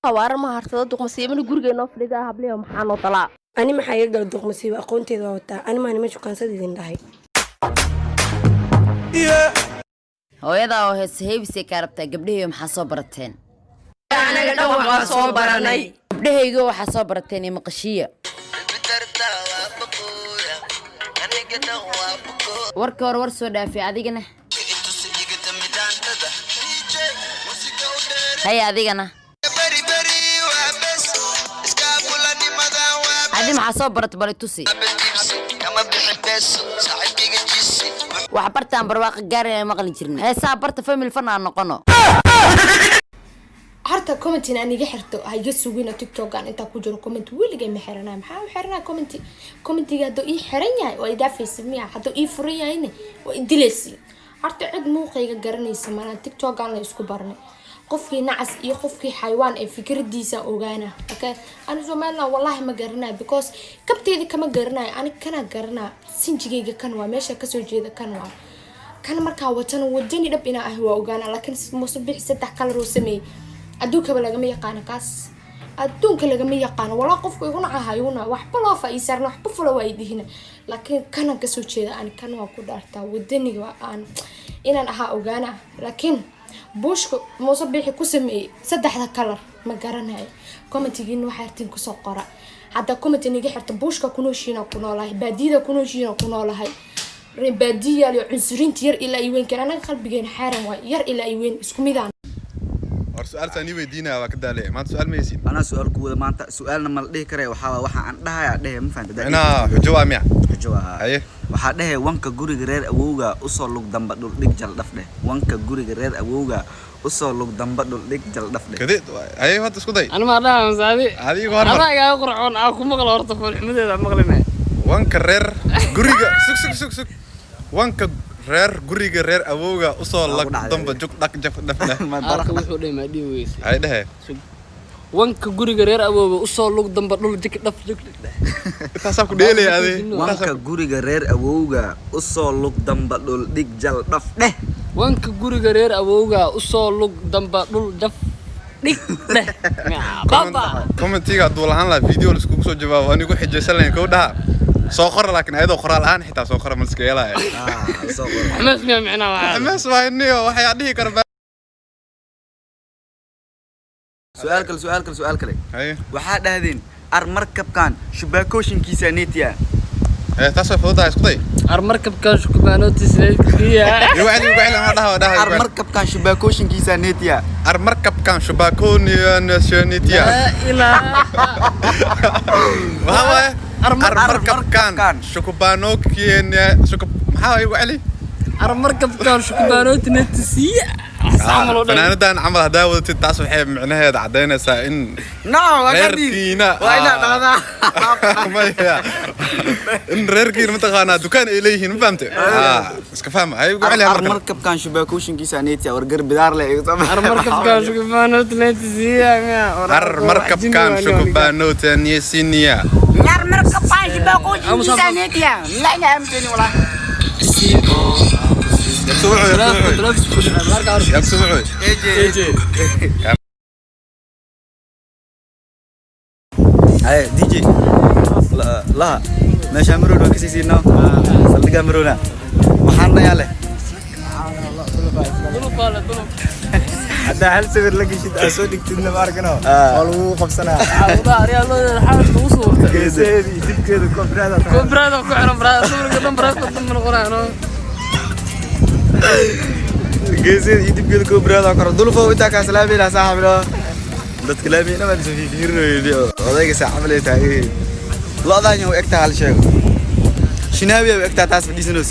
War ma hartada duq masiibana gurigeena fadhida habliyo maxaa noo talaa ani maxaa iga gal duq masiibo aqoonteeda wata ani ma shukaansadidin dhahay hooyada oo heebisay ka rabtaa gabdhaheeyo maxaa soo barateen anaga dhan wax soo baranay gabdhaheeyo waxa soo barateen ee maqashiya warka war soo dhaafay adigana hay adigana adi maxaa soo barat bal tusi wax bartaan barwaaqo gaaraya maqlin jirnay heesaa barta family fan aan noqono harta comment aan iga xirto hayo sugina TikTok aan inta ku jiro comment weliga ma xirana maxaa xirana commentiga do ii xiran yahay oo ida Facebook hada ii furan yahay oo idileysi harta cid muuqayga garanaysa mana TikTok aan la isku barnay qofkii nacas iyo qofkii xayawaan ee fikradiisa ogaana okay ana Soomaaliya wallahi ma garanaa because kabteeda kama garanaa ani kana garanaa sinjigeyga kan waa meesha ka soo jeeda kan waa kan marka wadani dhab ina ah waa ogaana laakiin musabix saddex kala roo sameey adduunka laga ma yaqaan kaas adduunka laga ma yaqaan wala qofku igu nacahayuna waxba loo faa'iisarna waxba fulo way dihin laakiin kana ka soo jeeda ani kan waa ku dhaartaa wadaniga aan inaan aha ogaana laakiin bushku musabixi ku sameey saddexda kala ma garanayo commentigiina waxa artiin ku soo qora hada commentiga xirta bushka ku nooshiina ku noolahay baadida ku nooshiina ku noolahay reebadiya iyo cunsurinta yar ilaa ay weyn karaan qalbigeena xaaran waa yar ilaa ay weyn isku midaan سؤال ثاني ويدينا وكذا ما سؤال ما يصير أنا سؤال كود ما أنت سؤالنا ملقيه كره وحا عندها ده ما فهمت ده أنا حجوا ميا حجوا أيه وحده وانك جوري غير أبوجا أصل لك دم بدل لك جل دفده وانك جوري غير أبوجا أصل لك دم بدل لك جل دفده كذا أيه هات اسكت أنا ما أدري مساعدي هذه غار أنا جاي أقرأ أكو مغلى أرتفع الحمد لله مغلى وانك رير جوري سك وانك reer guriga reer awowga u soo lag damba jug dhaq jaf dhafna ma baraka wuxuu dheemay dhiweys ay dhahay wanka guriga reer awowga u soo lug damba dhul jig dhaf jug taasoo ku dheelay adi wanka guriga reer awowga u soo lug damba dhul dhig jal dhaf dheh wanka guriga reer awowga u soo lug damba dhul jaf dhig dheh baba commentiga duu lahaan la video isku soo jawaabo anigu xijaysan leen ko dhaha soo qor laakiin ayadoo qoraal aan xitaa soo qor malska yeelay soo qor xamaas ma macna waa xamaas waa inniyo waxay dhihi karba su'aal kale waxa dhahdeen ar markabkan shubaakooyinkiisa neetiya taasoo fududahay isku day ar markabkan shubaanootiisa neetiya ma dhaha ar markabkan shubaakooyinkiisa neetiya ar markabkan shubaakooyinkiisa neetiya waxa armarkabkan shukubaanookiina maxaa igu celi armarkabkan shukubaanootina tisiya fanaanadan camal hadaa wadatid taas waxay micnaheeda cadeynaysaa in reerkiina in reerkiina mataqaanaa dukaan ay leeyihiin ma fahamte iska fahma ay igu celi armarkabkan shubaakooyinkiisa neetiya wargar bidaar le armarkabkan shukubaanootina tisiya armarkabkan shukubaanootina tisiya markab paanji baqo jinisa neetiya la ila amteni wala اي دي جي لا ماشي امرنا كسيسينا صدق امرنا waxaan yaale هذا هل سبر لك شيء أسود كتير نباركنا والله خمسنا هذا ريال حاول توصل كيسي يجيب كده كوبرادا كوعنا برادا صور قدام برادا من القرآن كيسي يجيب كده كوبرادا كرر دول فوق تاك سلامي لا صاحبنا بس كلامي أنا ما بسوي فيرنو هذا صاحب لي تاعي لا ذا يوم أكتر هالشيء شنو هي أكتر تاس بدي سنوس